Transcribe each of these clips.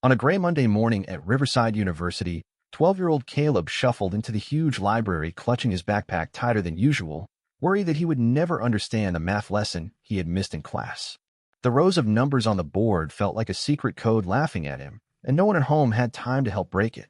On a gray Monday morning at Riverside University, 12-year-old Caleb shuffled into the huge library clutching his backpack tighter than usual, worried that he would never understand the math lesson he had missed in class. The rows of numbers on the board felt like a secret code laughing at him, and no one at home had time to help break it.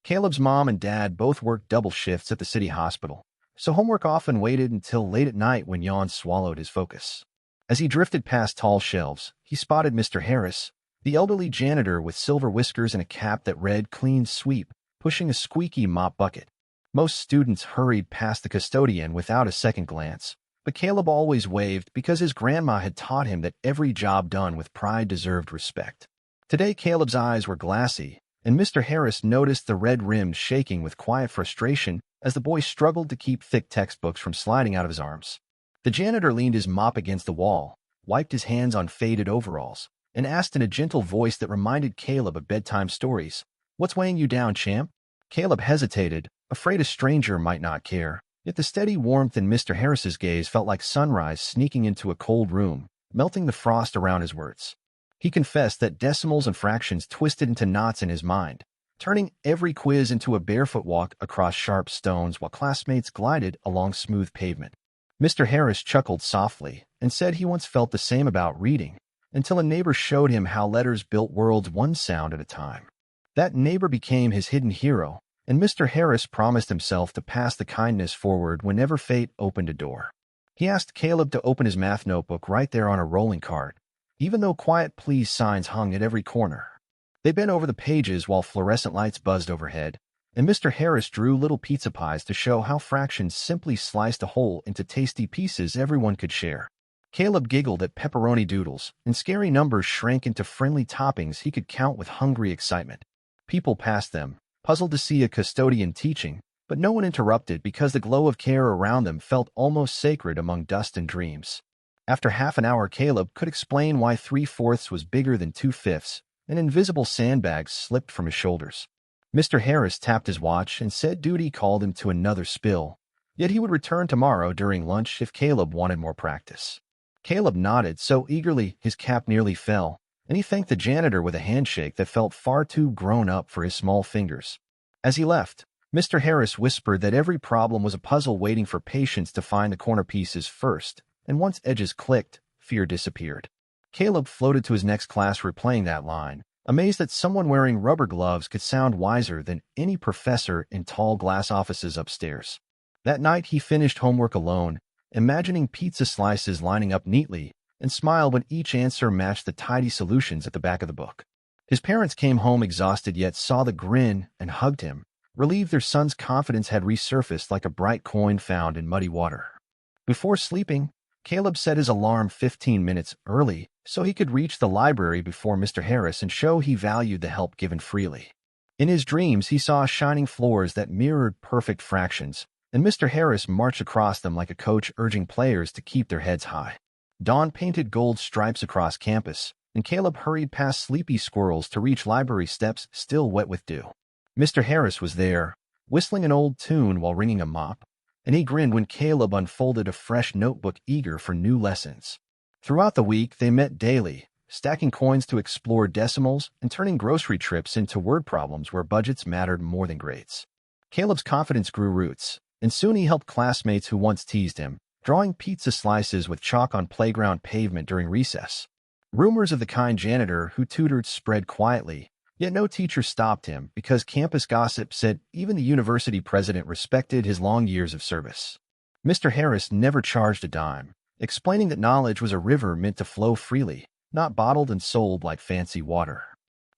Caleb's mom and dad both worked double shifts at the city hospital, so homework often waited until late at night when yawns swallowed his focus. As he drifted past tall shelves, he spotted Mr. Harris, the elderly janitor with silver whiskers and a cap that read "Clean Sweep," pushing a squeaky mop bucket. Most students hurried past the custodian without a second glance, but Caleb always waved because his grandma had taught him that every job done with pride deserved respect. Today Caleb's eyes were glassy, and Mr. Harris noticed the red rim shaking with quiet frustration as the boy struggled to keep thick textbooks from sliding out of his arms. The janitor leaned his mop against the wall, wiped his hands on faded overalls, and asked in a gentle voice that reminded Caleb of bedtime stories, "What's weighing you down, champ?" Caleb hesitated, afraid a stranger might not care, yet the steady warmth in Mr. Harris's gaze felt like sunrise sneaking into a cold room, melting the frost around his words. He confessed that decimals and fractions twisted into knots in his mind, turning every quiz into a barefoot walk across sharp stones while classmates glided along smooth pavement. Mr. Harris chuckled softly and said he once felt the same about reading, until a neighbor showed him how letters built worlds one sound at a time. That neighbor became his hidden hero, and Mr. Harris promised himself to pass the kindness forward whenever fate opened a door. He asked Caleb to open his math notebook right there on a rolling cart, even though quiet please signs hung at every corner. They bent over the pages while fluorescent lights buzzed overhead, and Mr. Harris drew little pizza pies to show how fractions simply sliced a whole into tasty pieces everyone could share. Caleb giggled at pepperoni doodles, and scary numbers shrank into friendly toppings he could count with hungry excitement. People passed them, puzzled to see a custodian teaching, but no one interrupted because the glow of care around them felt almost sacred among dust and dreams. After half an hour, Caleb could explain why 3/4 was bigger than 2/5, and invisible sandbags slipped from his shoulders. Mr. Harris tapped his watch and said duty called him to another spill, yet he would return tomorrow during lunch if Caleb wanted more practice. Caleb nodded so eagerly his cap nearly fell, and he thanked the janitor with a handshake that felt far too grown up for his small fingers. As he left, Mr. Harris whispered that every problem was a puzzle waiting for patience to find the corner pieces first, and once edges clicked, fear disappeared. Caleb floated to his next class replaying that line, amazed that someone wearing rubber gloves could sound wiser than any professor in tall glass offices upstairs. That night he finished homework alone, imagining pizza slices lining up neatly, and smiled when each answer matched the tidy solutions at the back of the book. His parents came home exhausted yet saw the grin and hugged him, relieved their son's confidence had resurfaced like a bright coin found in muddy water. Before sleeping, Caleb set his alarm 15 minutes early so he could reach the library before Mr. Harris and show he valued the help given freely. In his dreams, he saw shining floors that mirrored perfect fractions, and Mr. Harris marched across them like a coach urging players to keep their heads high. Dawn painted gold stripes across campus, and Caleb hurried past sleepy squirrels to reach library steps still wet with dew. Mr. Harris was there, whistling an old tune while wringing a mop, and he grinned when Caleb unfolded a fresh notebook eager for new lessons. Throughout the week, they met daily, stacking coins to explore decimals and turning grocery trips into word problems where budgets mattered more than grades. Caleb's confidence grew roots, and soon he helped classmates who once teased him, drawing pizza slices with chalk on playground pavement during recess. Rumors of the kind janitor who tutored spread quietly, yet no teacher stopped him because campus gossip said even the university president respected his long years of service. Mr. Harris never charged a dime, explaining that knowledge was a river meant to flow freely, not bottled and sold like fancy water.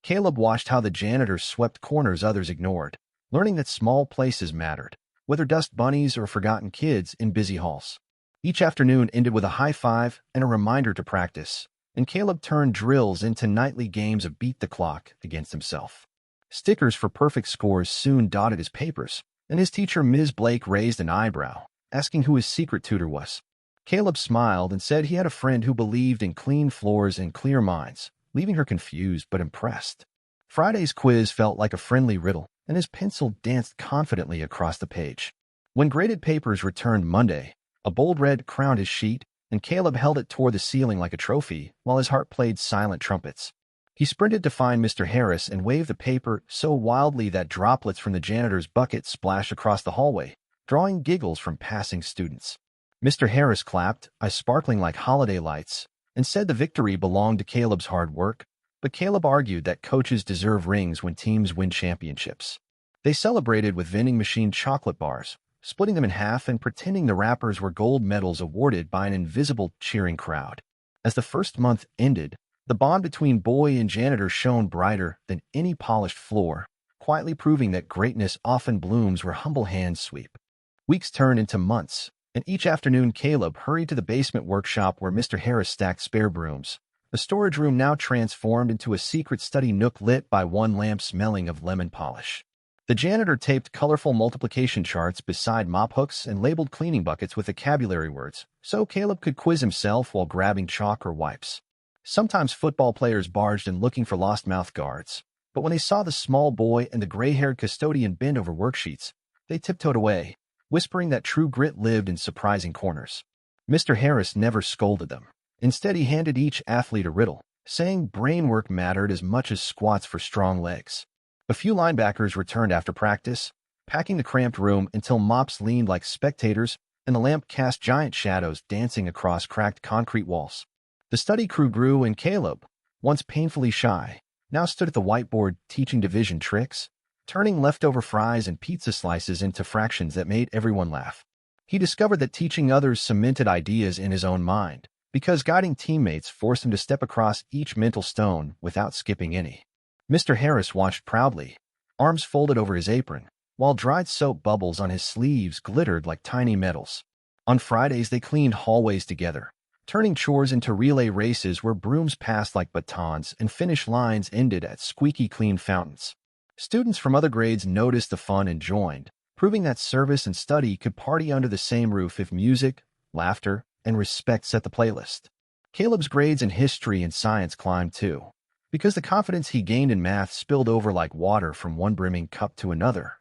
Caleb watched how the janitor swept corners others ignored, learning that small places mattered, whether dust bunnies or forgotten kids in busy halls. Each afternoon ended with a high five and a reminder to practice, and Caleb turned drills into nightly games of beat the clock against himself. Stickers for perfect scores soon dotted his papers, and his teacher Ms. Blake raised an eyebrow, asking who his secret tutor was. Caleb smiled and said he had a friend who believed in clean floors and clear minds, leaving her confused but impressed. Friday's quiz felt like a friendly riddle, and his pencil danced confidently across the page. When graded papers returned Monday, a bold red crowned his sheet, and Caleb held it toward the ceiling like a trophy, while his heart played silent trumpets. He sprinted to find Mr. Harris and waved the paper so wildly that droplets from the janitor's bucket splashed across the hallway, drawing giggles from passing students. Mr. Harris clapped, eyes sparkling like holiday lights, and said the victory belonged to Caleb's hard work, but Caleb argued that coaches deserve rings when teams win championships. They celebrated with vending machine chocolate bars, splitting them in half and pretending the wrappers were gold medals awarded by an invisible, cheering crowd. As the first month ended, the bond between boy and janitor shone brighter than any polished floor, quietly proving that greatness often blooms where humble hands sweep. Weeks turned into months, and each afternoon Caleb hurried to the basement workshop where Mr. Harris stacked spare brooms, the storage room now transformed into a secret study nook lit by one lamp smelling of lemon polish. The janitor taped colorful multiplication charts beside mop hooks and labeled cleaning buckets with vocabulary words, so Caleb could quiz himself while grabbing chalk or wipes. Sometimes football players barged in looking for lost mouth guards, but when they saw the small boy and the gray-haired custodian bend over worksheets, they tiptoed away, whispering that true grit lived in surprising corners. Mr. Harris never scolded them. Instead, he handed each athlete a riddle, saying brain work mattered as much as squats for strong legs. A few linebackers returned after practice, packing the cramped room until mops leaned like spectators and the lamp cast giant shadows dancing across cracked concrete walls. The study crew grew, and Caleb, once painfully shy, now stood at the whiteboard teaching division tricks, turning leftover fries and pizza slices into fractions that made everyone laugh. He discovered that teaching others cemented ideas in his own mind, because guiding teammates forced him to step across each mental stone without skipping any. Mr. Harris watched proudly, arms folded over his apron, while dried soap bubbles on his sleeves glittered like tiny medals. On Fridays, they cleaned hallways together, turning chores into relay races where brooms passed like batons and finish lines ended at squeaky clean fountains. Students from other grades noticed the fun and joined, proving that service and study could party under the same roof if music, laughter, and respect set the playlist. Caleb's grades in history and science climbed too, because the confidence he gained in math spilled over like water from one brimming cup to another.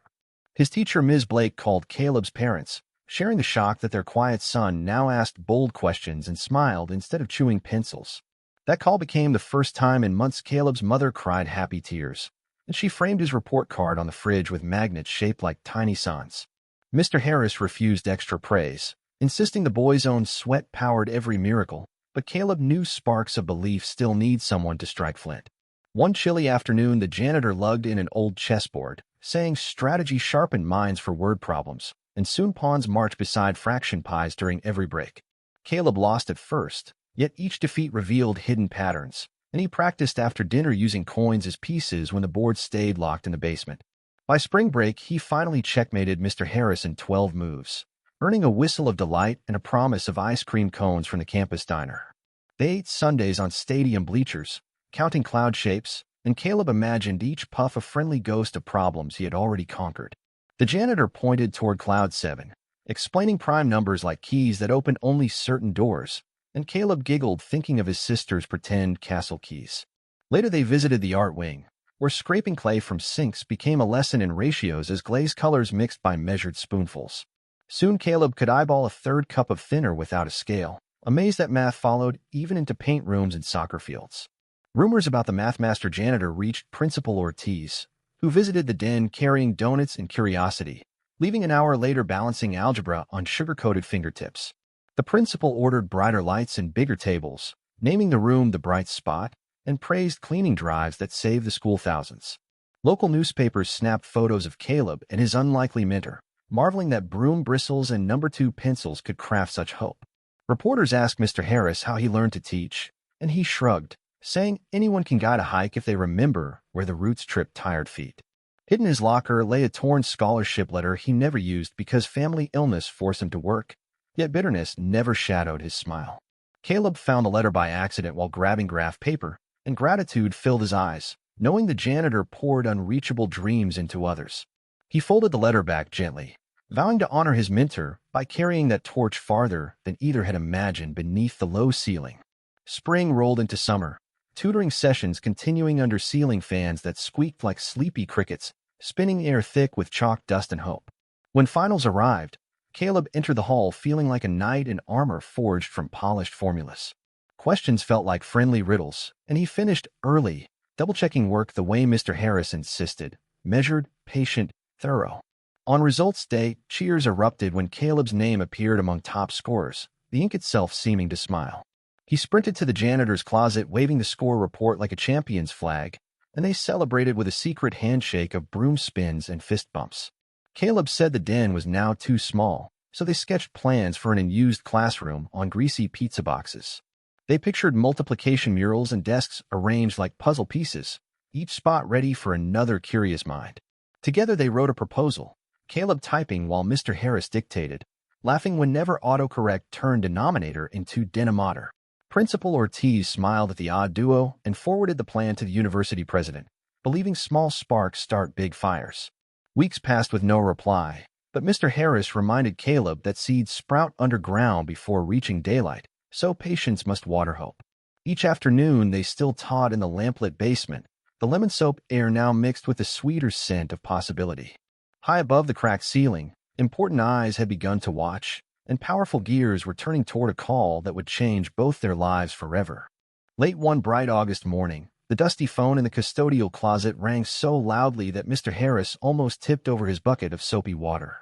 His teacher, Ms. Blake, called Caleb's parents, sharing the shock that their quiet son now asked bold questions and smiled instead of chewing pencils. That call became the first time in months Caleb's mother cried happy tears, and she framed his report card on the fridge with magnets shaped like tiny suns. Mr. Harris refused extra praise, insisting the boy's own sweat powered every miracle, but Caleb knew sparks of belief still need someone to strike flint. One chilly afternoon, the janitor lugged in an old chessboard, saying strategy sharpened minds for word problems, and soon pawns marched beside fraction pies during every break. Caleb lost at first, yet each defeat revealed hidden patterns, and he practiced after dinner using coins as pieces when the board stayed locked in the basement. By spring break, he finally checkmated Mr. Harris in 12 moves, earning a whistle of delight and a promise of ice cream cones from the campus diner. They ate sundaes on stadium bleachers, counting cloud shapes, and Caleb imagined each puff a friendly ghost of problems he had already conquered. The janitor pointed toward Cloud 7, explaining prime numbers like keys that opened only certain doors, and Caleb giggled thinking of his sister's pretend castle keys. Later they visited the art wing, where scraping clay from sinks became a lesson in ratios as glaze colors mixed by measured spoonfuls. Soon Caleb could eyeball a third cup of thinner without a scale, amazed that math followed even into paint rooms and soccer fields. Rumors about the mathmaster janitor reached Principal Ortiz, who visited the den carrying donuts and curiosity, leaving an hour later balancing algebra on sugar-coated fingertips. The principal ordered brighter lights and bigger tables, naming the room the Bright Spot, and praised cleaning drives that saved the school thousands. Local newspapers snapped photos of Caleb and his unlikely mentor, marveling that broom bristles and number 2 pencils could craft such hope. Reporters asked Mr. Harris how he learned to teach, and he shrugged, saying anyone can guide a hike if they remember where the roots tripped tired feet. Hidden in his locker lay a torn scholarship letter he never used because family illness forced him to work, yet bitterness never shadowed his smile. Caleb found the letter by accident while grabbing graph paper, and gratitude filled his eyes, knowing the janitor poured unreachable dreams into others. He folded the letter back gently, vowing to honor his mentor by carrying that torch farther than either had imagined beneath the low ceiling. Spring rolled into summer, tutoring sessions continuing under ceiling fans that squeaked like sleepy crickets, spinning air thick with chalk dust and hope. When finals arrived, Caleb entered the hall feeling like a knight in armor forged from polished formulas. Questions felt like friendly riddles, and he finished early, double-checking work the way Mr. Harris insisted, measured, patient, thorough. On results day, cheers erupted when Caleb's name appeared among top scorers, the ink itself seeming to smile. He sprinted to the janitor's closet, waving the score report like a champion's flag, and they celebrated with a secret handshake of broom spins and fist bumps. Caleb said the den was now too small, so they sketched plans for an unused classroom on greasy pizza boxes. They pictured multiplication murals and desks arranged like puzzle pieces, each spot ready for another curious mind. Together they wrote a proposal, Caleb typing while Mr. Harris dictated, laughing whenever autocorrect turned denominator into denominator. Principal Ortiz smiled at the odd duo and forwarded the plan to the university president, believing small sparks start big fires. Weeks passed with no reply, but Mr. Harris reminded Caleb that seeds sprout underground before reaching daylight, so patience must water hope. Each afternoon they still taught in the lamplit basement, the lemon soap air now mixed with the sweeter scent of possibility. High above the cracked ceiling, important eyes had begun to watch, and powerful gears were turning toward a call that would change both their lives forever. Late one bright August morning, the dusty phone in the custodial closet rang so loudly that Mr. Harris almost tipped over his bucket of soapy water.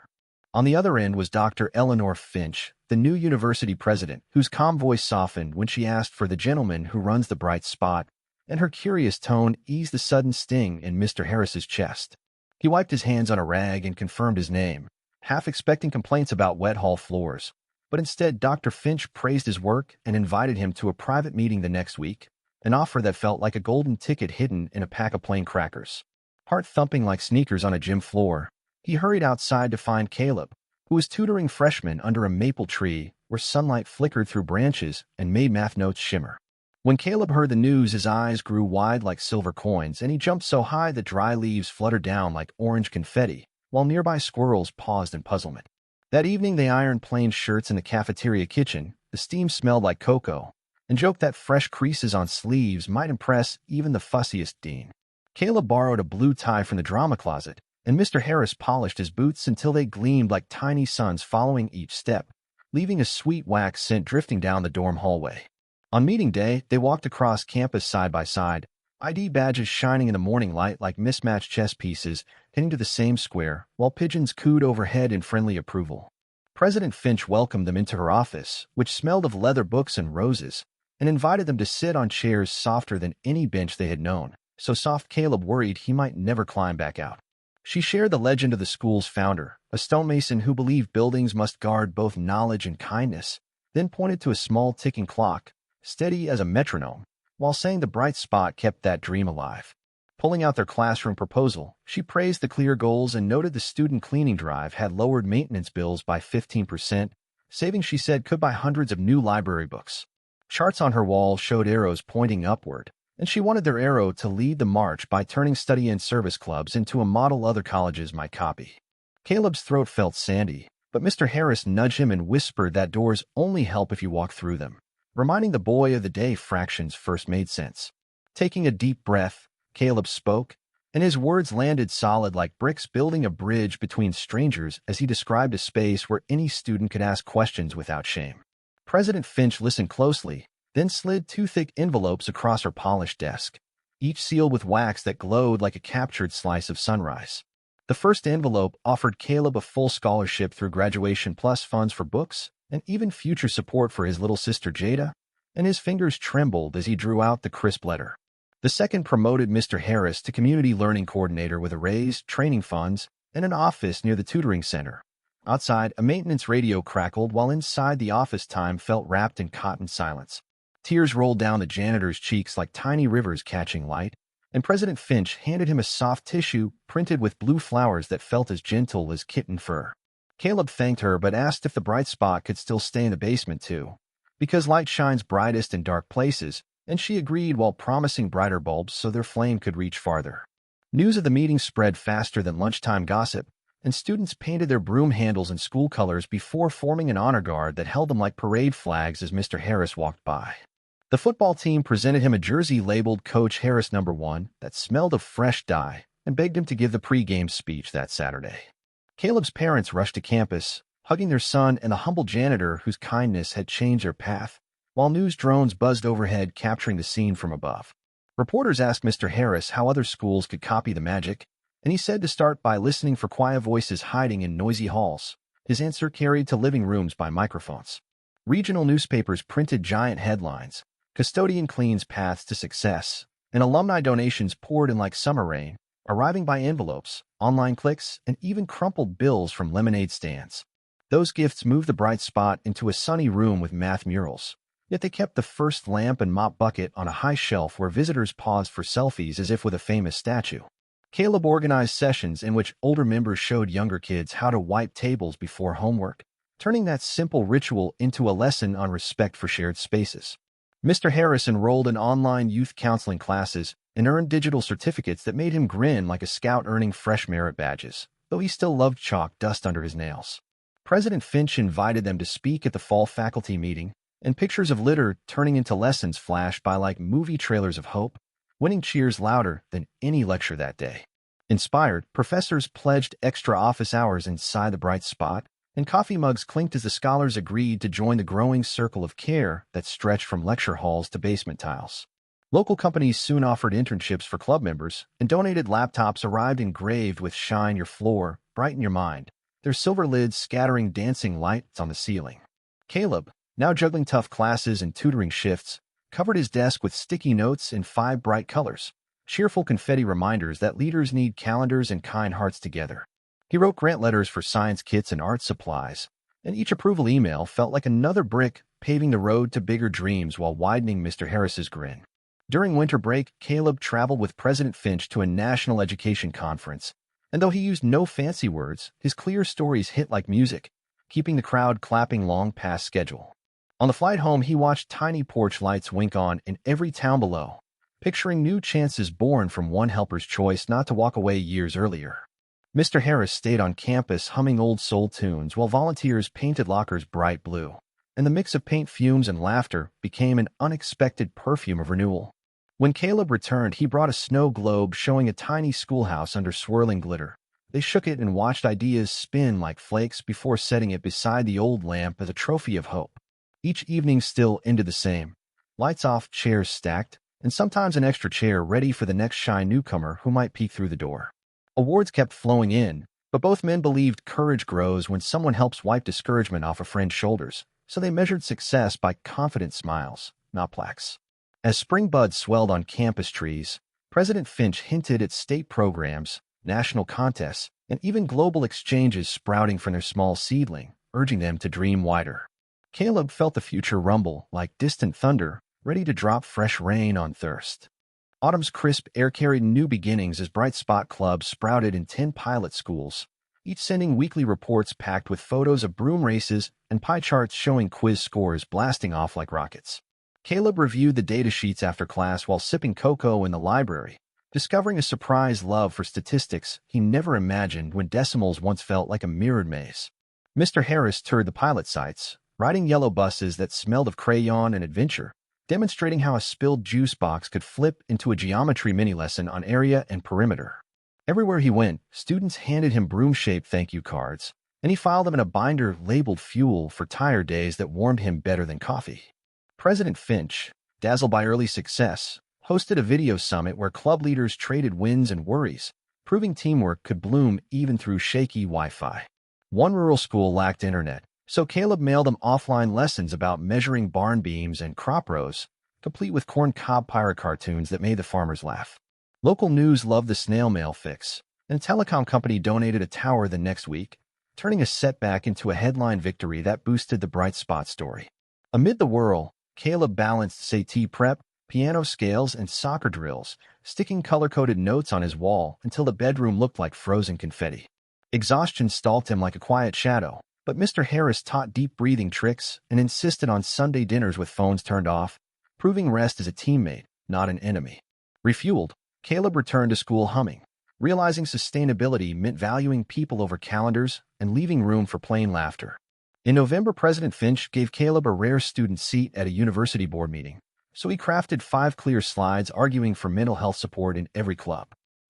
On the other end was Dr. Eleanor Finch, the new university president, whose calm voice softened when she asked for the gentleman who runs the bright spot, and her curious tone eased the sudden sting in Mr. Harris's chest. He wiped his hands on a rag and confirmed his name, half expecting complaints about wet hall floors, but instead Dr. Finch praised his work and invited him to a private meeting the next week, an offer that felt like a golden ticket hidden in a pack of plain crackers. Heart thumping like sneakers on a gym floor, he hurried outside to find Caleb, who was tutoring freshmen under a maple tree where sunlight flickered through branches and made math notes shimmer. When Caleb heard the news, his eyes grew wide like silver coins, and he jumped so high that dry leaves fluttered down like orange confetti, while nearby squirrels paused in puzzlement. That evening they ironed plain shirts in the cafeteria kitchen, the steam smelled like cocoa, and joked that fresh creases on sleeves might impress even the fussiest dean. Caleb borrowed a blue tie from the drama closet, and Mr. Harris polished his boots until they gleamed like tiny suns following each step, leaving a sweet wax scent drifting down the dorm hallway. On meeting day, they walked across campus side by side, ID badges shining in the morning light like mismatched chess pieces, heading to the same square, while pigeons cooed overhead in friendly approval. President Finch welcomed them into her office, which smelled of leather books and roses, and invited them to sit on chairs softer than any bench they had known, so soft Caleb worried he might never climb back out. She shared the legend of the school's founder, a stonemason who believed buildings must guard both knowledge and kindness, then pointed to a small ticking clock, steady as a metronome, while saying the bright spot kept that dream alive. Pulling out their classroom proposal, she praised the clear goals and noted the student cleaning drive had lowered maintenance bills by 15%, savings she said could buy hundreds of new library books. Charts on her wall showed arrows pointing upward, and she wanted their arrow to lead the march by turning study and service clubs into a model other colleges might copy. Caleb's throat felt sandy, but Mr. Harris nudged him and whispered that doors only help if you walk through them, reminding the boy of the day fractions first made sense. Taking a deep breath, Caleb spoke, and his words landed solid like bricks, building a bridge between strangers as he described a space where any student could ask questions without shame. President Finch listened closely, then slid 2 thick envelopes across her polished desk, each sealed with wax that glowed like a captured slice of sunrise. The first envelope offered Caleb a full scholarship through graduation plus funds for books and even future support for his little sister Jada, and his fingers trembled as he drew out the crisp letter. The second promoted Mr. Harris to community learning coordinator with a raise, training funds, and an office near the tutoring center. Outside, a maintenance radio crackled while inside the office time felt wrapped in cotton silence. Tears rolled down the janitor's cheeks like tiny rivers catching light, and President Finch handed him a soft tissue printed with blue flowers that felt as gentle as kitten fur. Caleb thanked her but asked if the bright spot could still stay in the basement too, because light shines brightest in dark places, and she agreed while promising brighter bulbs so their flame could reach farther. News of the meeting spread faster than lunchtime gossip, and students painted their broom handles in school colors before forming an honor guard that held them like parade flags as Mr. Harris walked by. The football team presented him a jersey labeled Coach Harris No. 1 that smelled of fresh dye and begged him to give the pregame speech that Saturday. Caleb's parents rushed to campus, hugging their son and the humble janitor whose kindness had changed their path, while news drones buzzed overhead capturing the scene from above. Reporters asked Mr. Harris how other schools could copy the magic, and he said to start by listening for quiet voices hiding in noisy halls. His answer carried to living rooms by microphones. Regional newspapers printed giant headlines, "Custodian cleans paths to success," and alumni donations poured in like summer rain, arriving by envelopes, online clicks, and even crumpled bills from lemonade stands. Those gifts moved the bright spot into a sunny room with math murals. Yet they kept the first lamp and mop bucket on a high shelf where visitors paused for selfies as if with a famous statue. Caleb organized sessions in which older members showed younger kids how to wipe tables before homework, turning that simple ritual into a lesson on respect for shared spaces. Mr. Harris enrolled in online youth counseling classes and earned digital certificates that made him grin like a scout earning fresh merit badges, though he still loved chalk dust under his nails. President Finch invited them to speak at the fall faculty meeting, and pictures of litter turning into lessons flashed by like movie trailers of hope, winning cheers louder than any lecture that day. Inspired, professors pledged extra office hours inside the bright spot, and coffee mugs clinked as the scholars agreed to join the growing circle of care that stretched from lecture halls to basement tiles. Local companies soon offered internships for club members, and donated laptops arrived engraved with "Shine Your Floor, Brighten Your Mind," their silver lids scattering dancing lights on the ceiling. Caleb, now juggling tough classes and tutoring shifts, covered his desk with sticky notes in 5 bright colors, cheerful confetti reminders that leaders need calendars and kind hearts together. He wrote grant letters for science kits and art supplies, and each approval email felt like another brick paving the road to bigger dreams while widening Mr. Harris's grin. During winter break, Caleb traveled with President Finch to a national education conference, and though he used no fancy words, his clear stories hit like music, keeping the crowd clapping long past schedule. On the flight home, he watched tiny porch lights wink on in every town below, picturing new chances born from one helper's choice not to walk away years earlier. Mr. Harris stayed on campus humming old soul tunes while volunteers painted lockers bright blue, and the mix of paint fumes and laughter became an unexpected perfume of renewal. When Caleb returned, he brought a snow globe showing a tiny schoolhouse under swirling glitter. They shook it and watched ideas spin like flakes before setting it beside the old lamp as a trophy of hope. Each evening still ended the same. Lights off, chairs stacked, and sometimes an extra chair ready for the next shy newcomer who might peek through the door. Awards kept flowing in, but both men believed courage grows when someone helps wipe discouragement off a friend's shoulders, so they measured success by confident smiles, not plaques. As spring buds swelled on campus trees, President Finch hinted at state programs, national contests, and even global exchanges sprouting from their small seedling, urging them to dream wider. Caleb felt the future rumble like distant thunder, ready to drop fresh rain on thirst. Autumn's crisp air carried new beginnings as bright spot clubs sprouted in 10 pilot schools, each sending weekly reports packed with photos of broom races and pie charts showing quiz scores blasting off like rockets. Caleb reviewed the data sheets after class while sipping cocoa in the library, discovering a surprise love for statistics he never imagined when decimals once felt like a mirrored maze. Mr. Harris toured the pilot sites, riding yellow buses that smelled of crayon and adventure, demonstrating how a spilled juice box could flip into a geometry mini-lesson on area and perimeter. Everywhere he went, students handed him broom-shaped thank you cards, and he filed them in a binder labeled fuel for tired days that warmed him better than coffee. President Finch, dazzled by early success, hosted a video summit where club leaders traded wins and worries, proving teamwork could bloom even through shaky Wi-Fi. One rural school lacked internet, so Caleb mailed them offline lessons about measuring barn beams and crop rows, complete with corn cob pirate cartoons that made the farmers laugh. Local news loved the snail mail fix, and a telecom company donated a tower the next week, turning a setback into a headline victory that boosted the bright spot story. Amid the whirl, Caleb balanced SAT prep, piano scales, and soccer drills, sticking color-coded notes on his wall until the bedroom looked like frozen confetti. Exhaustion stalked him like a quiet shadow, but Mr. Harris taught deep breathing tricks and insisted on Sunday dinners with phones turned off, proving rest as a teammate, not an enemy. Refueled, Caleb returned to school humming, realizing sustainability meant valuing people over calendars and leaving room for plain laughter. In November, President Finch gave Caleb a rare student seat at a university board meeting, so he crafted 5 clear slides arguing for mental health support in every club.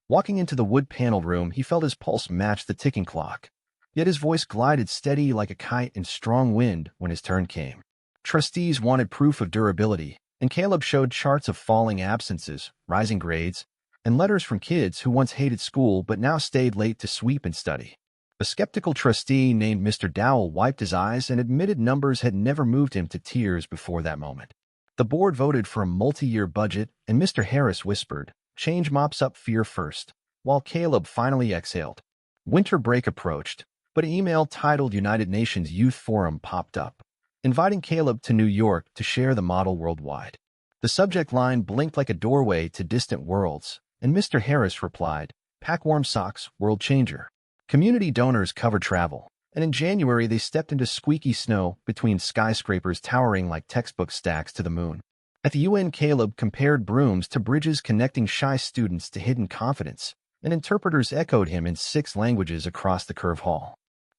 Walking into the wood-paneled room, he felt his pulse match the ticking clock. Yet his voice glided steady like a kite in strong wind when his turn came. Trustees wanted proof of durability, and Caleb showed charts of falling absences, rising grades, and letters from kids who once hated school but now stayed late to sweep and study. A skeptical trustee named Mr. Dowell wiped his eyes and admitted numbers had never moved him to tears before that moment. The board voted for a multi-year budget, and Mr. Harris whispered, "Change mops up fear first," while Caleb finally exhaled. Winter break approached, but an email titled United Nations Youth Forum popped up, inviting Caleb to New York to share the model worldwide. The subject line blinked like a doorway to distant worlds, and Mr. Harris replied, "Pack warm socks, world changer." Community donors covered travel, and in January they stepped into squeaky snow between skyscrapers towering like textbook stacks to the moon. At the UN, Caleb compared brooms to bridges connecting shy students to hidden confidence, and interpreters echoed him in 6 languages across the curve hall.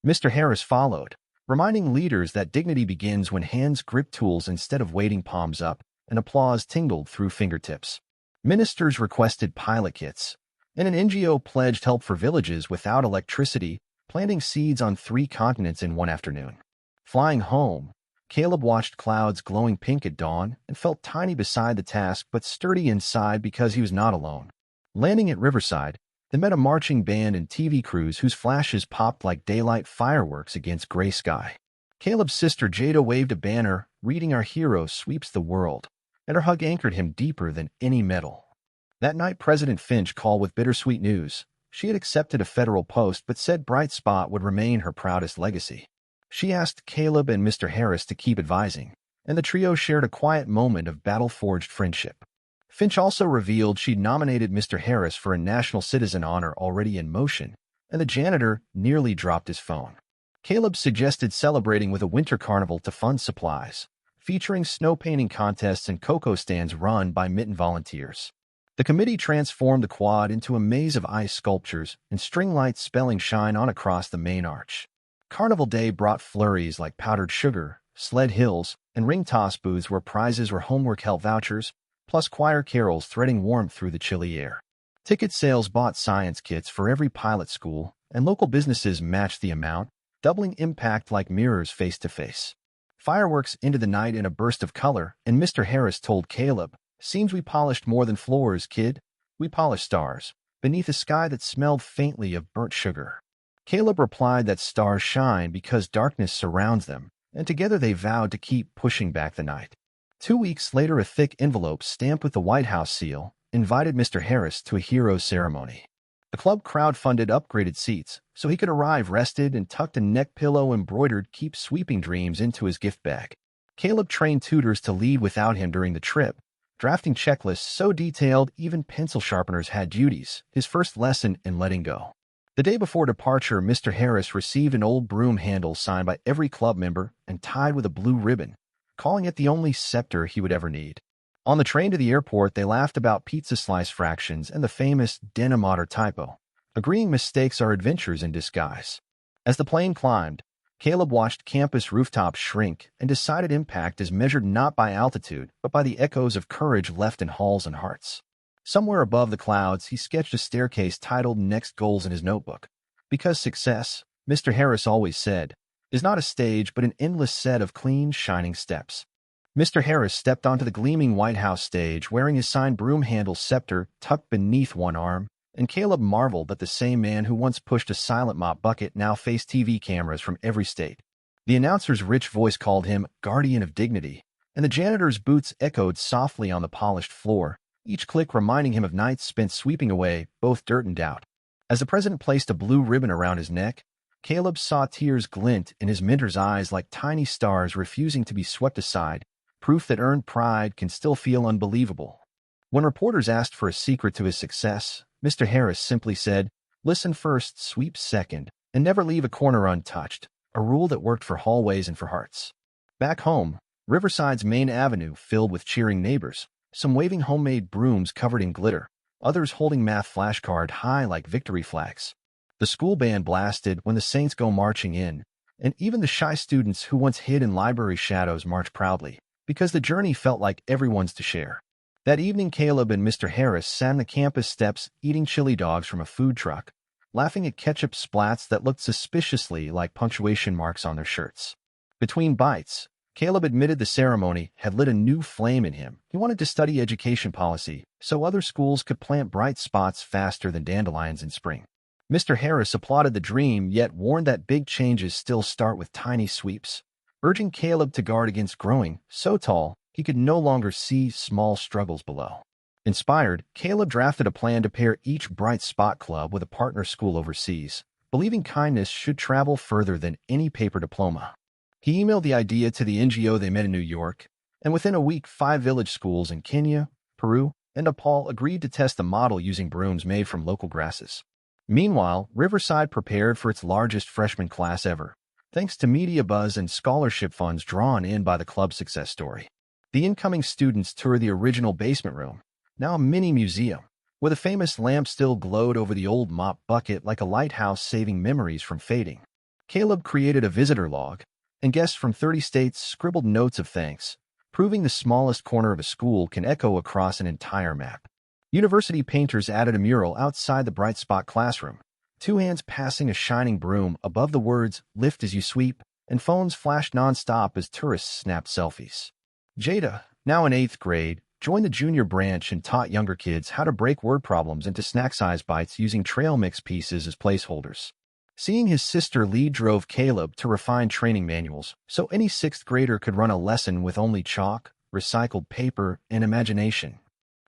Mr. Harris followed, reminding leaders that dignity begins when hands grip tools instead of waiting palms up, and applause tingled through fingertips. Ministers requested pilot kits, and an NGO pledged help for villages without electricity, planting seeds on 3 continents in one afternoon. Flying home, Caleb watched clouds glowing pink at dawn and felt tiny beside the task but sturdy inside because he was not alone. Landing at Riverside, they met a marching band and TV crews whose flashes popped like daylight fireworks against gray sky. Caleb's sister Jada waved a banner, reading "Our hero sweeps the world," and her hug anchored him deeper than any medal. That night, President Finch called with bittersweet news. She had accepted a federal post but said Bright Spot would remain her proudest legacy. She asked Caleb and Mr. Harris to keep advising, and the trio shared a quiet moment of battle-forged friendship. Finch also revealed she'd nominated Mr. Harris for a National Citizen honor already in motion, and the janitor nearly dropped his phone. Caleb suggested celebrating with a winter carnival to fund supplies, featuring snow painting contests and cocoa stands run by Mitten volunteers. The committee transformed the quad into a maze of ice sculptures and string lights spelling "shine on" across the main arch. Carnival Day brought flurries like powdered sugar, sled hills, and ring toss booths where prizes were homework help vouchers, plus choir carols threading warmth through the chilly air. Ticket sales bought science kits for every pilot school, and local businesses matched the amount, doubling impact like mirrors face to face. Fireworks ended the night in a burst of color, and Mr. Harris told Caleb, "Seems we polished more than floors, kid. We polished stars, beneath a sky that smelled faintly of burnt sugar." Caleb replied that stars shine because darkness surrounds them, and together they vowed to keep pushing back the night. 2 weeks later, a thick envelope stamped with the White House seal invited Mr. Harris to a hero's ceremony. The club crowdfunded upgraded seats so he could arrive rested and tucked a neck pillow embroidered "Keep Sweeping Dreams" into his gift bag. Caleb trained tutors to lead without him during the trip, drafting checklists so detailed even pencil sharpeners had duties, his first lesson in letting go. The day before departure, Mr. Harris received an old broom handle signed by every club member and tied with a blue ribbon, calling it the only scepter he would ever need. On the train to the airport, they laughed about pizza slice fractions and the famous denim otter typo, agreeing mistakes are adventures in disguise. As the plane climbed, Caleb watched campus rooftops shrink and decided impact is measured not by altitude, but by the echoes of courage left in halls and hearts. Somewhere above the clouds, he sketched a staircase titled "Next Goals" in his notebook. Because success, Mr. Harris always said, is not a stage but an endless set of clean, shining steps. Mr. Harris stepped onto the gleaming White House stage wearing his signed broom handle scepter tucked beneath one arm, and Caleb marveled that the same man who once pushed a silent mop bucket now faced TV cameras from every state. The announcer's rich voice called him "Guardian of Dignity," and the janitor's boots echoed softly on the polished floor, each click reminding him of nights spent sweeping away both dirt and doubt. As the president placed a blue ribbon around his neck, Caleb saw tears glint in his mentor's eyes like tiny stars refusing to be swept aside, proof that earned pride can still feel unbelievable. When reporters asked for a secret to his success, Mr. Harris simply said, "Listen first, sweep second, and never leave a corner untouched," a rule that worked for hallways and for hearts. Back home, Riverside's main avenue filled with cheering neighbors, some waving homemade brooms covered in glitter, others holding math flashcard high like victory flags. The school band blasted "When the Saints Go Marching In," and even the shy students who once hid in library shadows marched proudly, because the journey felt like everyone's to share. That evening, Caleb and Mr. Harris sat on the campus steps eating chili dogs from a food truck, laughing at ketchup splats that looked suspiciously like punctuation marks on their shirts. Between bites, Caleb admitted the ceremony had lit a new flame in him. He wanted to study education policy so other schools could plant bright spots faster than dandelions in spring. Mr. Harris applauded the dream, yet warned that big changes still start with tiny sweeps, urging Caleb to guard against growing so tall he could no longer see small struggles below. Inspired, Caleb drafted a plan to pair each Bright Spot Club with a partner school overseas, believing kindness should travel further than any paper diploma. He emailed the idea to the NGO they met in New York, and within a week 5 village schools in Kenya, Peru, and Nepal agreed to test the model using brooms made from local grasses. Meanwhile, Riverside prepared for its largest freshman class ever, thanks to media buzz and scholarship funds drawn in by the club's success story. The incoming students toured the original basement room, now a mini museum, where the famous lamp still glowed over the old mop bucket like a lighthouse saving memories from fading. Caleb created a visitor log, and guests from 30 states scribbled notes of thanks, proving the smallest corner of a school can echo across an entire map. University painters added a mural outside the Bright Spot classroom, 2 hands passing a shining broom above the words, "Lift as you sweep," and phones flashed non-stop as tourists snapped selfies. Jada, now in 8th grade, joined the junior branch and taught younger kids how to break word problems into snack-sized bites using trail mix pieces as placeholders. Seeing his sister lead drove Caleb to refine training manuals so any 6th grader could run a lesson with only chalk, recycled paper, and imagination.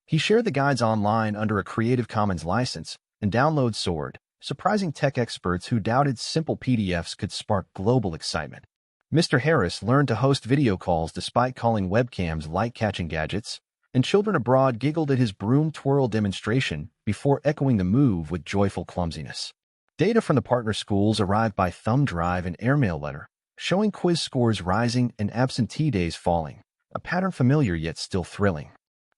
He shared the guides online under a Creative Commons license and download soared, surprising tech experts who doubted simple PDFs could spark global excitement. Mr. Harris learned to host video calls despite calling webcams light-catching gadgets, and children abroad giggled at his broom twirl demonstration before echoing the move with joyful clumsiness. Data from the partner schools arrived by thumb drive and airmail letter, showing quiz scores rising and absentee days falling, a pattern familiar yet still thrilling.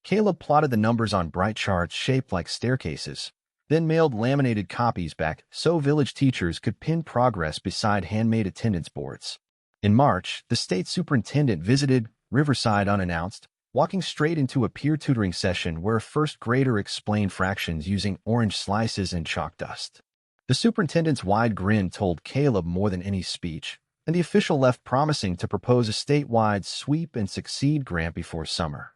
Caleb plotted the numbers on bright charts shaped like staircases, then mailed laminated copies back so village teachers could pin progress beside handmade attendance boards. In March, the state superintendent visited Riverside unannounced, walking straight into a peer tutoring session where a 1st grader explained fractions using orange slices and chalk dust. The superintendent's wide grin told Caleb more than any speech, and the official left promising to propose a statewide Sweep and Succeed grant before summer.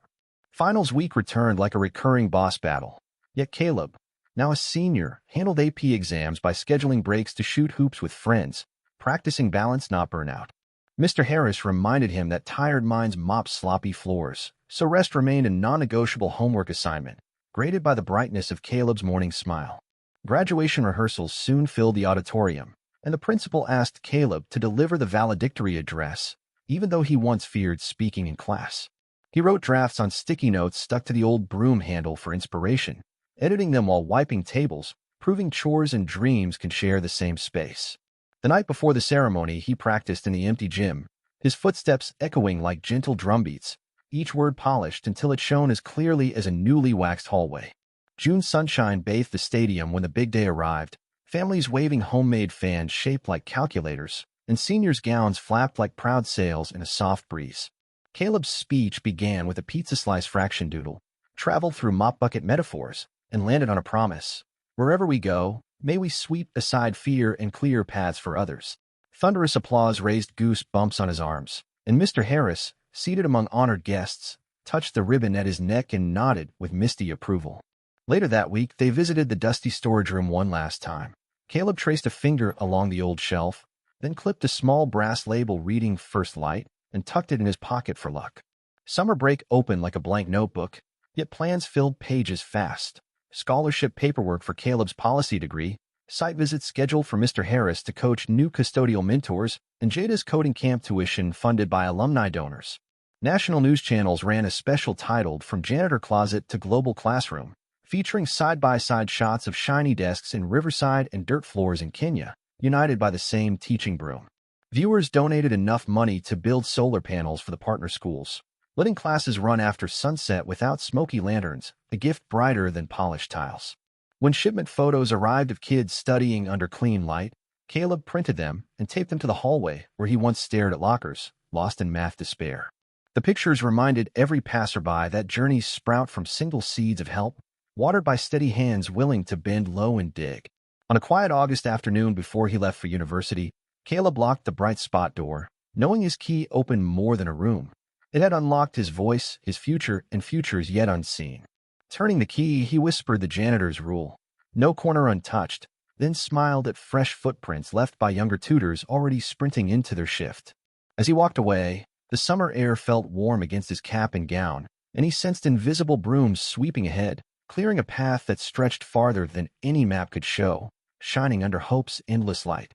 Finals week returned like a recurring boss battle, yet Caleb, now a senior, handled AP exams by scheduling breaks to shoot hoops with friends, practicing balance not burnout. Mr. Harris reminded him that tired minds mop sloppy floors, so rest remained a non-negotiable homework assignment, graded by the brightness of Caleb's morning smile. Graduation rehearsals soon filled the auditorium, and the principal asked Caleb to deliver the valedictory address, even though he once feared speaking in class. He wrote drafts on sticky notes stuck to the old broom handle for inspiration, editing them while wiping tables, proving chores and dreams can share the same space. The night before the ceremony, he practiced in the empty gym, his footsteps echoing like gentle drumbeats, each word polished until it shone as clearly as a newly waxed hallway. June sunshine bathed the stadium when the big day arrived, families waving homemade fans shaped like calculators, and seniors' gowns flapped like proud sails in a soft breeze. Caleb's speech began with a pizza slice fraction doodle, traveled through mop bucket metaphors, and landed on a promise. Wherever we go, may we sweep aside fear and clear paths for others. Thunderous applause raised goose bumps on his arms, and Mr. Harris, seated among honored guests, touched the ribbon at his neck and nodded with misty approval. Later that week, they visited the dusty storage room one last time. Caleb traced a finger along the old shelf, then clipped a small brass label reading First Light and tucked it in his pocket for luck. Summer break opened like a blank notebook, yet plans filled pages fast. Scholarship paperwork for Caleb's policy degree, site visits scheduled for Mr. Harris to coach new custodial mentors, and Jada's coding camp tuition funded by alumni donors. National news channels ran a special titled From Janitor Closet to Global Classroom, featuring side-by-side shots of shiny desks in Riverside and dirt floors in Kenya, united by the same teaching broom. Viewers donated enough money to build solar panels for the partner schools, letting classes run after sunset without smoky lanterns, a gift brighter than polished tiles. When shipment photos arrived of kids studying under clean light, Caleb printed them and taped them to the hallway where he once stared at lockers, lost in math despair. The pictures reminded every passerby that journeys sprout from single seeds of help, watered by steady hands willing to bend low and dig. On a quiet August afternoon before he left for university, Caleb locked the Bright Spot door, Knowing his key opened more than a room. It had unlocked his voice, his future, and futures yet unseen. Turning the key, he whispered the janitor's rule. No corner untouched, then smiled at fresh footprints left by younger tutors already sprinting into their shift. As he walked away, the summer air felt warm against his cap and gown, and he sensed invisible brooms sweeping ahead, clearing a path that stretched farther than any map could show, shining under hope's endless light.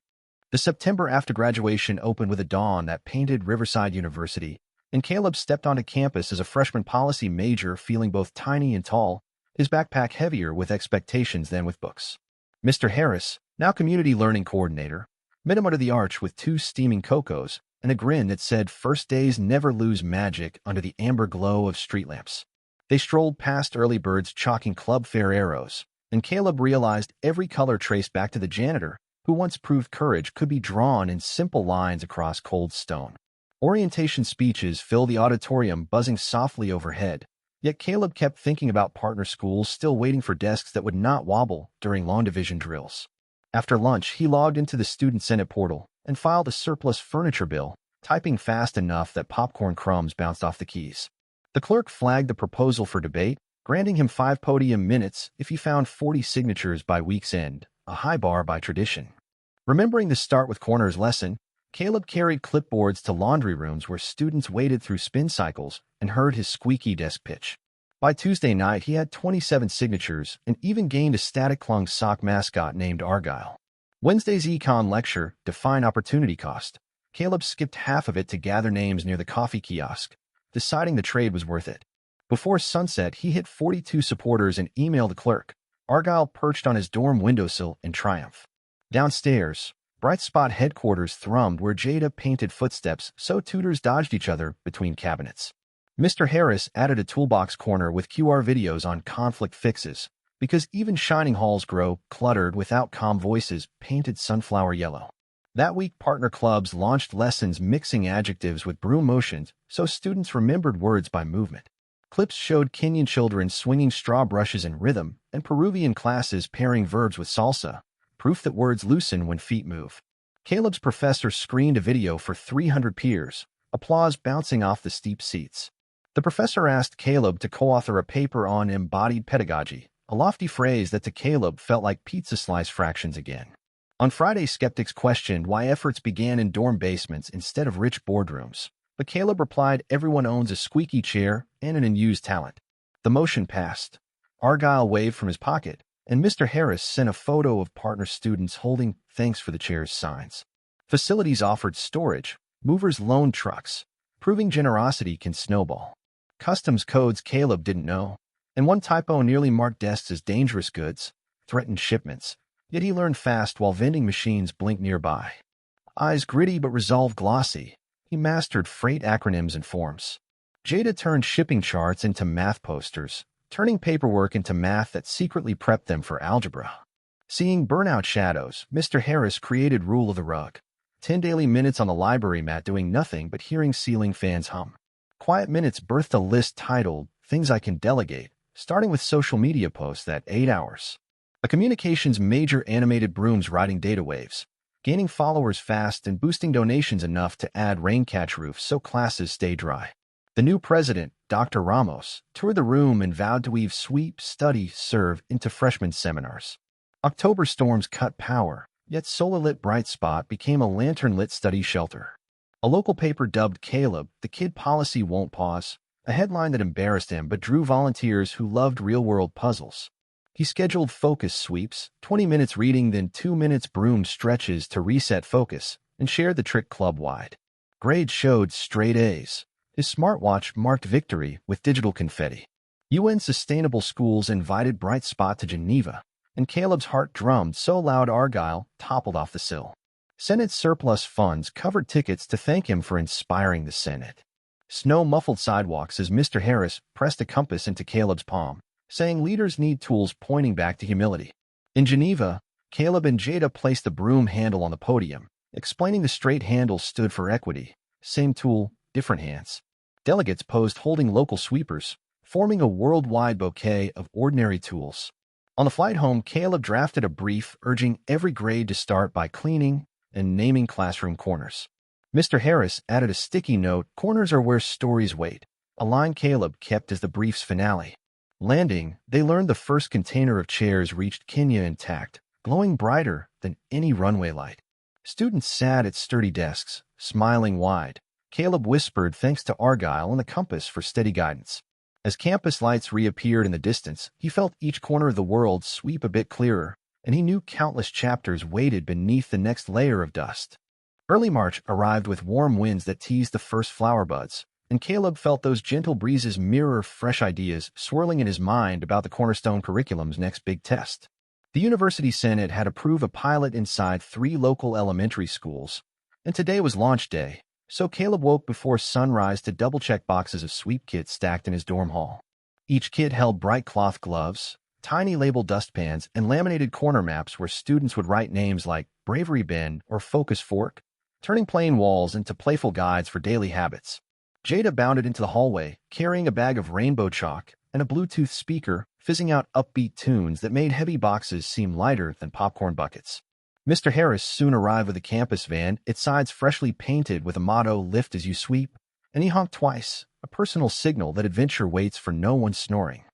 The September after graduation opened with a dawn that painted Riverside University, and Caleb stepped onto campus as a freshman policy major, feeling both tiny and tall, his backpack heavier with expectations than with books. Mr. Harris, now community learning coordinator, met him under the arch with 2 steaming cocos and a grin that said first days never lose magic under the amber glow of street lamps. They strolled past early birds chalking club fair arrows, and Caleb realized every color traced back to the janitor, who once proved courage could be drawn in simple lines across cold stone. Orientation speeches filled the auditorium, buzzing softly overhead, yet Caleb kept thinking about partner schools still waiting for desks that would not wobble during long division drills. After lunch, he logged into the Student Senate portal and filed a surplus furniture bill, typing fast enough that popcorn crumbs bounced off the keys. The clerk flagged the proposal for debate, granting him 5 podium minutes if he found 40 signatures by week's end, a high bar by tradition. Remembering the Start with Corners lesson, Caleb carried clipboards to laundry rooms where students waded through spin cycles and heard his squeaky desk pitch. By Tuesday night, he had 27 signatures and even gained a static clung sock mascot named Argyle. Wednesday's econ lecture, Define Opportunity Cost. Caleb skipped half of it to gather names near the coffee kiosk, deciding the trade was worth it. Before sunset, he hit 42 supporters and emailed the clerk. Argyle perched on his dorm windowsill in triumph. Downstairs, Bright Spot headquarters thrummed where Jada painted footsteps so tutors dodged each other between cabinets. Mr. Harris added a toolbox corner with QR videos on conflict fixes, because even shining halls grow cluttered without calm voices painted sunflower yellow. That week, partner clubs launched lessons mixing adjectives with broom motions so students remembered words by movement. Clips showed Kenyan children swinging straw brushes in rhythm and Peruvian classes pairing verbs with salsa, proof that words loosen when feet move. Caleb's professor screened a video for 300 peers, applause bouncing off the steep seats. The professor asked Caleb to co-author a paper on embodied pedagogy, a lofty phrase that to Caleb felt like pizza slice fractions again. On Friday, skeptics questioned why efforts began in dorm basements instead of rich boardrooms, but Caleb replied everyone owns a squeaky chair and an unused talent. The motion passed. Argyle waved from his pocket, and Mr. Harris sent a photo of partner students holding "Thanks for the chairs" signs. Facilities offered storage, movers loaned trucks, proving generosity can snowball. Customs codes Caleb didn't know, and one typo nearly marked desks as dangerous goods, threatened shipments, yet he learned fast while vending machines blinked nearby. Eyes gritty but resolve glossy, he mastered freight acronyms and forms. Jada turned shipping charts into math posters, turning paperwork into math that secretly prepped them for algebra. Seeing burnout shadows, Mr. Harris created Rule of the Rug. 10 daily minutes on the library mat doing nothing but hearing ceiling fans hum. Quiet minutes birthed a list titled Things I Can Delegate, starting with social media posts at 8 hours. A communications major animated brooms riding data waves, gaining followers fast and boosting donations enough to add rain catch roofs so classes stay dry. The new president, Dr. Ramos, toured the room and vowed to weave sweep, study, serve into freshman seminars. October storms cut power, yet solar-lit Bright Spot became a lantern-lit study shelter. A local paper dubbed Caleb, "The Kid Policy Won't Pause," a headline that embarrassed him but drew volunteers who loved real-world puzzles. He scheduled focus sweeps, 20 minutes reading, then 2 minutes broom stretches to reset focus, and shared the trick club-wide. Grades showed straight A's. His smartwatch marked victory with digital confetti. UN Sustainable Schools invited Bright Spot to Geneva, and Caleb's heart drummed so loud Argyle toppled off the sill. Senate surplus funds covered tickets to thank him for inspiring the Senate. Snow muffled sidewalks as Mr. Harris pressed a compass into Caleb's palm, saying leaders need tools pointing back to humility. In Geneva, Caleb and Jada placed the broom handle on the podium, explaining the straight handle stood for equity. Same tool, different hands. Delegates posed holding local sweepers, forming a worldwide bouquet of ordinary tools. On the flight home, Caleb drafted a brief urging every grade to start by cleaning and naming classroom corners. Mr. Harris added a sticky note, "Corners are where stories wait," a line Caleb kept as the brief's finale. Landing, they learned the first container of chairs reached Kenya intact, glowing brighter than any runway light. Students sat at sturdy desks, smiling wide. Caleb whispered thanks to Argyle and the compass for steady guidance. As campus lights reappeared in the distance, he felt each corner of the world sweep a bit clearer, and he knew countless chapters waited beneath the next layer of dust. Early March arrived with warm winds that teased the first flower buds, and Caleb felt those gentle breezes mirror fresh ideas swirling in his mind about the Cornerstone curriculum's next big test. The University Senate had approved a pilot inside 3 local elementary schools, and today was launch day, so Caleb woke before sunrise to double-check boxes of sweep kits stacked in his dorm hall. Each kit held bright cloth gloves, tiny labeled dustpans, and laminated corner maps where students would write names like Bravery Bin or Focus Fork, turning plain walls into playful guides for daily habits. Jada bounded into the hallway, carrying a bag of rainbow chalk and a Bluetooth speaker, fizzing out upbeat tunes that made heavy boxes seem lighter than popcorn buckets. Mr. Harris soon arrived with a campus van, its sides freshly painted with a motto, "Lift as you sweep," and he honked twice, a personal signal that adventure waits for no one snoring.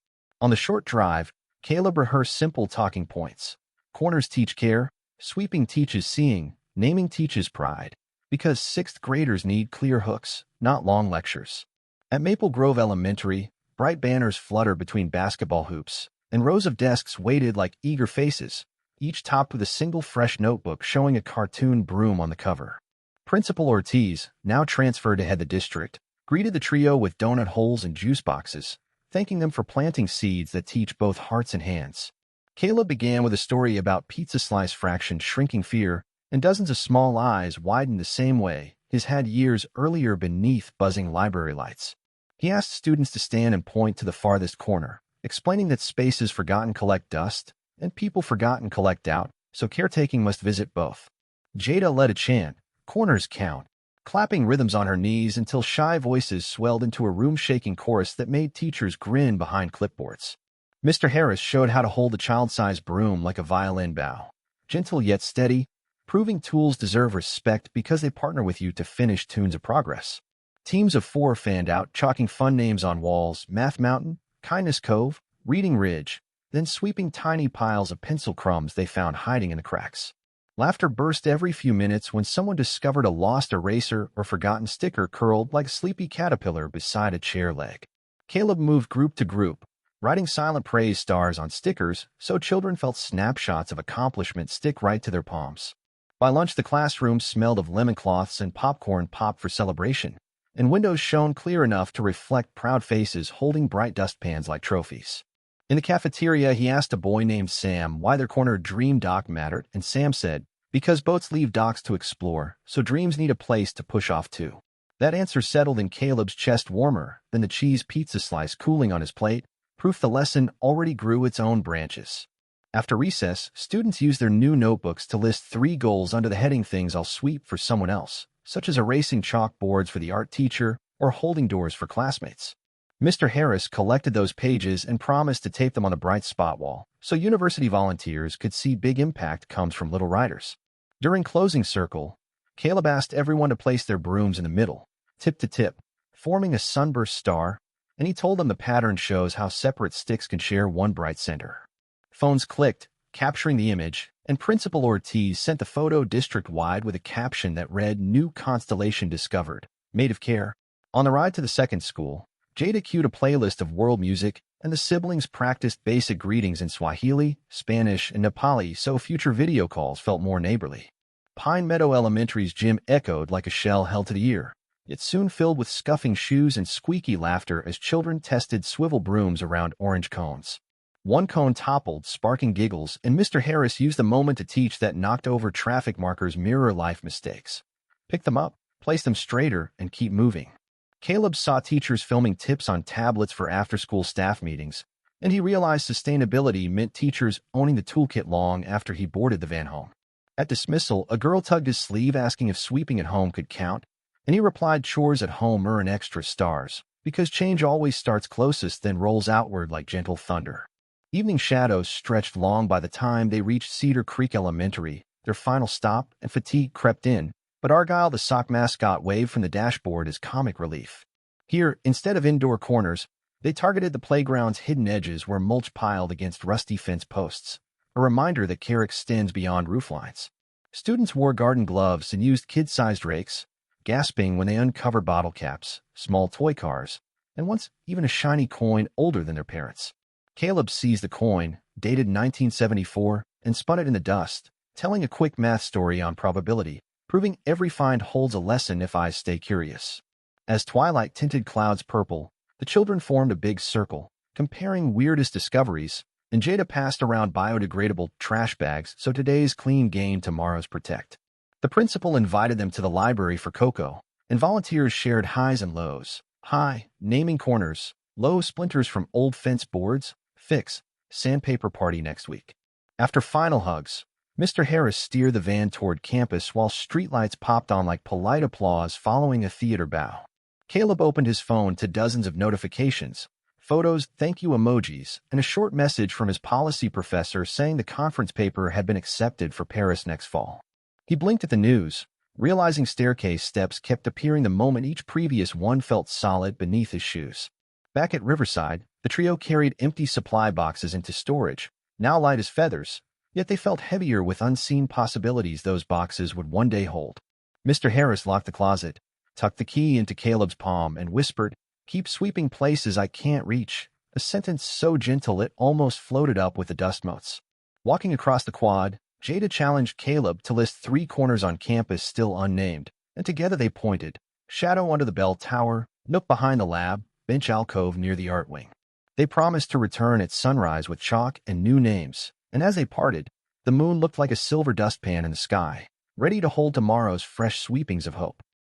On the short drive, Caleb rehearsed simple talking points. Corners teach care, sweeping teaches seeing, naming teaches pride, because 6th graders need clear hooks, not long lectures. At Maple Grove Elementary, bright banners fluttered between basketball hoops, and rows of desks waited like eager faces, each topped with a single fresh notebook showing a cartoon broom on the cover. Principal Ortiz, now transferred to head the district, greeted the trio with donut holes and juice boxes, thanking them for planting seeds that teach both hearts and hands. Caleb began with a story about pizza slice fractions shrinking fear, and dozens of small eyes widened the same way his had years earlier beneath buzzing library lights. He asked students to stand and point to the farthest corner, explaining that spaces forgotten collect dust, and people forgotten collect doubt, so caretaking must visit both. Jada led a chant, "Corners count," clapping rhythms on her knees until shy voices swelled into a room-shaking chorus that made teachers grin behind clipboards. Mr. Harris showed how to hold a child-sized broom like a violin bow, gentle yet steady, proving tools deserve respect because they partner with you to finish tunes of progress. Teams of 4 fanned out, chalking fun names on walls: Math Mountain, Kindness Cove, Reading Ridge, then sweeping tiny piles of pencil crumbs they found hiding in the cracks. Laughter burst every few minutes when someone discovered a lost eraser or forgotten sticker curled like a sleepy caterpillar beside a chair leg. Caleb moved group to group, writing silent praise stars on stickers so children felt snapshots of accomplishment stick right to their palms. By lunch, the classroom smelled of lemon cloths and popcorn popped for celebration, and windows shone clear enough to reflect proud faces holding bright dustpans like trophies. In the cafeteria, he asked a boy named Sam why their corner dream dock mattered, and Sam said, "Because boats leave docks to explore, so dreams need a place to push off to." That answer settled in Caleb's chest warmer than the cheese pizza slice cooling on his plate, proof the lesson already grew its own branches. After recess, students used their new notebooks to list 3 goals under the heading "Things I'll sweep for someone else," such as erasing chalkboards for the art teacher or holding doors for classmates. Mr. Harris collected those pages and promised to tape them on the bright spot wall, so university volunteers could see big impact comes from little writers. During closing circle, Caleb asked everyone to place their brooms in the middle, tip to tip, forming a sunburst star, and he told them the pattern shows how separate sticks can share one bright center. Phones clicked, capturing the image, and Principal Ortiz sent the photo district-wide with a caption that read, "New constellation discovered, made of care." On the ride to the second school, Jada cued a playlist of world music, and the siblings practiced basic greetings in Swahili, Spanish, and Nepali so future video calls felt more neighborly. Pine Meadow Elementary's gym echoed like a shell held to the ear. It soon filled with scuffing shoes and squeaky laughter as children tested swivel brooms around orange cones. One cone toppled, sparking giggles, and Mr. Harris used the moment to teach that knocked-over traffic markers mirror life mistakes. Pick them up, place them straighter, and keep moving. Caleb saw teachers filming tips on tablets for after-school staff meetings, and he realized sustainability meant teachers owning the toolkit long after he boarded the van home. At dismissal, a girl tugged his sleeve asking if sweeping at home could count, and he replied chores at home earn extra stars, because change always starts closest then rolls outward like gentle thunder. Evening shadows stretched long by the time they reached Cedar Creek Elementary, their final stop, and fatigue crept in, but Argyle the sock mascot waved from the dashboard as comic relief. Here, instead of indoor corners, they targeted the playground's hidden edges where mulch piled against rusty fence posts, a reminder that care extends beyond rooflines. Students wore garden gloves and used kid-sized rakes, gasping when they uncovered bottle caps, small toy cars, and once even a shiny coin older than their parents. Caleb seized the coin, dated 1974, and spun it in the dust, telling a quick math story on probability, proving every find holds a lesson if eyes stay curious. As twilight tinted clouds purple, the children formed a big circle, comparing weirdest discoveries, and Jada passed around biodegradable trash bags so today's clean gain tomorrow's protect. The principal invited them to the library for cocoa, and volunteers shared highs and lows. High, naming corners; low, splinters from old fence boards; fix, sandpaper party next week. After final hugs, Mr. Harris steered the van toward campus while streetlights popped on like polite applause following a theater bow. Caleb opened his phone to dozens of notifications, photos, thank you emojis, and a short message from his policy professor saying the conference paper had been accepted for Paris next fall. He blinked at the news, realizing staircase steps kept appearing the moment each previous one felt solid beneath his shoes. Back at Riverside, the trio carried empty supply boxes into storage, now light as feathers, yet they felt heavier with unseen possibilities those boxes would one day hold. Mr. Harris locked the closet, tucked the key into Caleb's palm, and whispered, "Keep sweeping places I can't reach," a sentence so gentle it almost floated up with the dust motes. Walking across the quad, Jada challenged Caleb to list 3 corners on campus still unnamed, and together they pointed: shadow under the bell tower, nook behind the lab, bench alcove near the art wing. They promised to return at sunrise with chalk and new names, and as they parted, the moon looked like a silver dustpan in the sky, ready to hold tomorrow's fresh sweepings of hope.